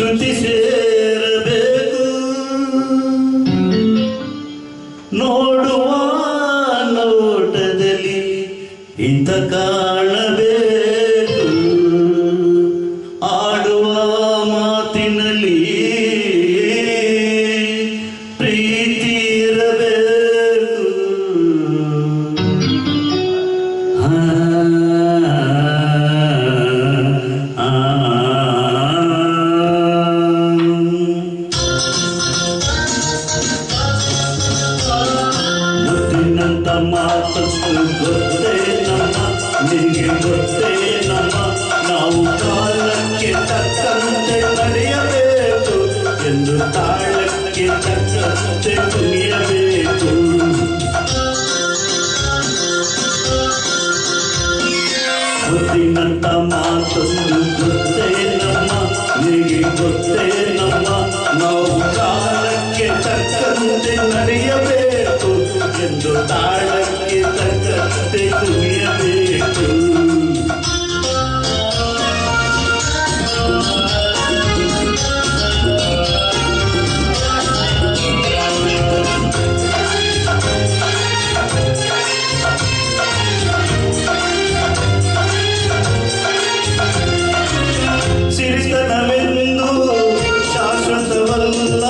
ಶ್ರುತಿ ಸೇರಬೇಕು ನೋಡುವ ನೋಟದಲ್ಲಿ ಇಂಥ ಕಾಣಬೇಕು ಆಡುವ ಮಾತಿನಲ್ಲಿ ಪ್ರೀತಿ ಇರಬೇಕು ಮುದ್ದಿನಂತ ಮಾತನ್ನು ಗೊತ್ತೇ ನಮ್ಮ ನಿನಗೆ ಗೊತ್ತೇ ನಮ್ಮ ನಾವು ಕಾಲಕ್ಕೆ ತಕ್ಕಂತೆ ನಡೆಯಬೇಕು ಎಂದು ತಾಳಕ್ಕೆ ತಕ್ಕಂತೆ ಕುಣಿಯಬೇಕು ಮುದ್ದಿನಂತ ಮಾತನ್ನು ಗೊತ್ತೇ ನಮ್ಮ ನಿನಗೆ ಗೊತ್ತೇ ನಮ್ಮ ನಾವು ಕಾಲಕ್ಕೆ ತಕ್ಕಂತೆ ನಡೆಯಬೇಕು ಎಂದು ತಾಳಕ್ಕೆ ತಕ್ಕಂತೆ ಕುಣಿಯಬೇಕು ಸಿರಿತನವೆಂದು ಶಾಶ್ವತವಲ್ಲ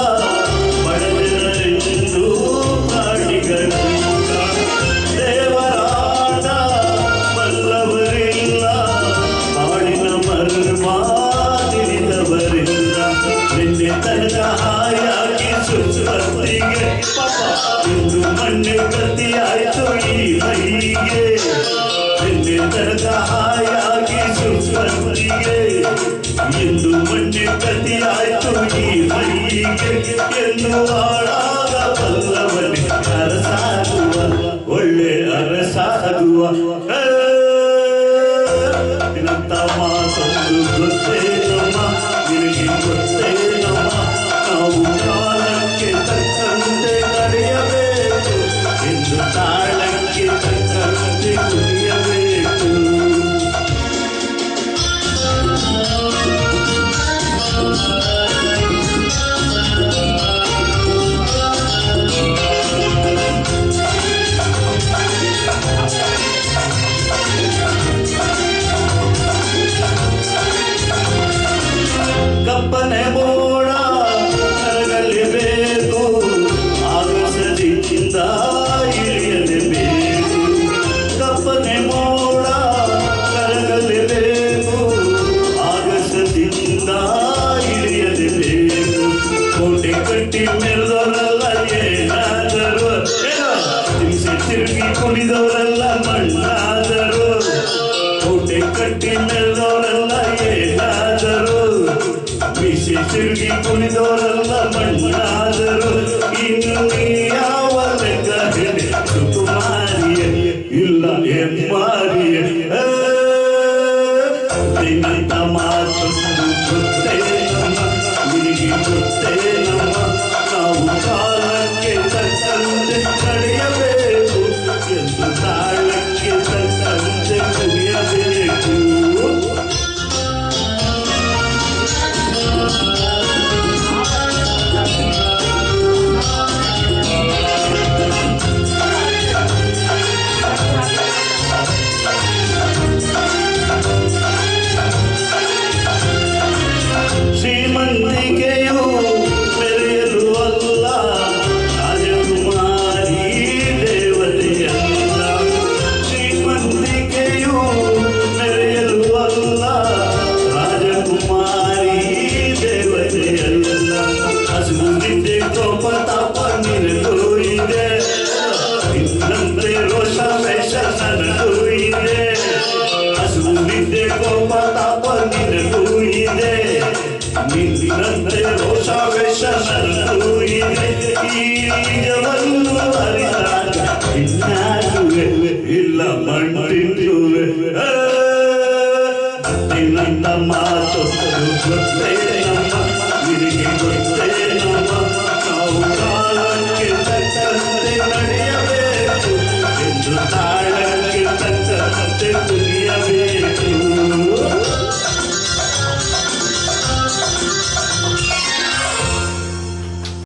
ಬಡವರೆಂದು ಪ್ರಾಣಿಗಳಿಲ್ಲ ದೇವರಾದ ಬಲ್ಲವರಿಲ್ಲ ಹಾಡಿನ ಮರ್ಮ ತಿಳಿದವರಿಲ್ಲ ನಿನ್ನೆ ತನಕ ಹಾಯಾಗಿ ಸುಸ್ಪರ್ಧಿಗೆ ಪಾಪ ಇಂದು ಮಣ್ಣೆ ಗತಿಯಾಯಿತು ಈ ಮೈಗೆ ನಿನ್ನೆ ತನಕ ಹಾಯಾಗಿ ಸುಸ್ಪರ್ಧಿಗೆ ಎಂದು ಮಣ್ಣೆ ಗತಿಯಾಯಿತು ಈ ಮೈಗೆ ಎಂದು ಹಾಳಾಗ ಬಲ್ಲವನೇ ಅರಸಾಗುವ ಒಳ್ಳೆ ಅರಸಾಗುವ ನಿನ್ನಂತ ಮಾತೊಂದು ಗೊತ್ತೇ ನಮ್ಮ ನಿನಗೆ ಗೊತ್ತೇ ನಮ್ಮ ನಾವು ಕಾಲಕ್ಕೆ ತಕ್ಕಂತೆ ನಡೆಯಬೇಕು ಎಂದು ತಾಳಕ್ಕೆ ತಕ್ಕಂತೆ ಕುಣಿಯಬೇಕು ಕಪ್ಪನೆ ಮೋಡ ಕರಗಲೇಬೇಕು ಆಗಸದಿಂದ ಇಳಿಯಲೇಬೇಕು ಕಪ್ಪನೆ ಮೋಡ ಕರಗಲೇಬೇಕು ಆಗಸದಿಂದ ಇಳಿಯಲೇಬೇಕು ಕೋಟೆ ಕಟ್ಟಿ ಮೆರೆದವರೆಲ್ಲ ಏನಾದರು ಹಿಂಸೆ ತಿರುಗಿ ಕುಣಿದವರೆಲ್ಲ ಮಣ್ಣಾದರು ಕೋಟೆ ಕಟ್ಟಿ ಮೆರೆದವರೆಲ್ಲ ಏನಾದರು ಬಿಸಿ ತಿರುಗಿ ಕುಣಿದವರೆಲ್ಲ ಮಣ್ಣಾದರು ಇನ್ನು ಯಾವ ಲೆಕ್ಕ ಹೇಳಿ ಸುಕುಮಾರಿಯ ಇಲ್ಲ ಎಮ್ಮಾರಿಯ ನಿನ್ನಂತ ಮಾತೊಂದು ಗೊತ್ತೇ ನಮ್ಮ ನಿನಗೆ ಗೊತ್ತೇ ನಮ್ಮ ನಾವು ಕಾಲಕ್ಕೆ ತಕ್ಕಂತೆ ನಡೆಯಬೇಕು ಎಂದು ತಾಳಕ್ಕೆ ತಕ್ಕಂತೆ ಕುಣಿಯಬೇಕು ಶ್ರೀಮಂತಿಕೆಯು ಮೆರೆಯಲು ಅಲ್ಲ ರಾಜಕುಮಾರಿ ದೇವತೆಯಲ್ಲ ಶ್ರೀಮಂತಿಕೆಯು ಮೆರೆಯಲು ಅಲ್ಲ ರಾಜಕುಮಾರಿ ದೇವತೆಯಲ್ಲ ಹಸುವಿದ್ದೆ ಕೋಪ ತಾಪ ನಿನಗೂ ಇದೆ ಇನ್ನಂತೆ ರೋಷ ವೇಷ ನನಗೂ ಇದೆ ಹಸುವಿದ್ದೆ ಕೋಪ ತಾಪ ನಿನಗೂ ಇದೆ ನಿನ್ನಂತೆ ರೋಷ ವೇಷ ನನಗೂ ಇದೆ ಈ ನಿಜವನ್ನು ಅರಿತಾಗ ಇನ್ನಾಗುವೆ ಇಲ್ಲ ಮಣ್ಣಿರುವೆ ನಿನ್ನಂತ ಮಾತು ಗೊತ್ತೇ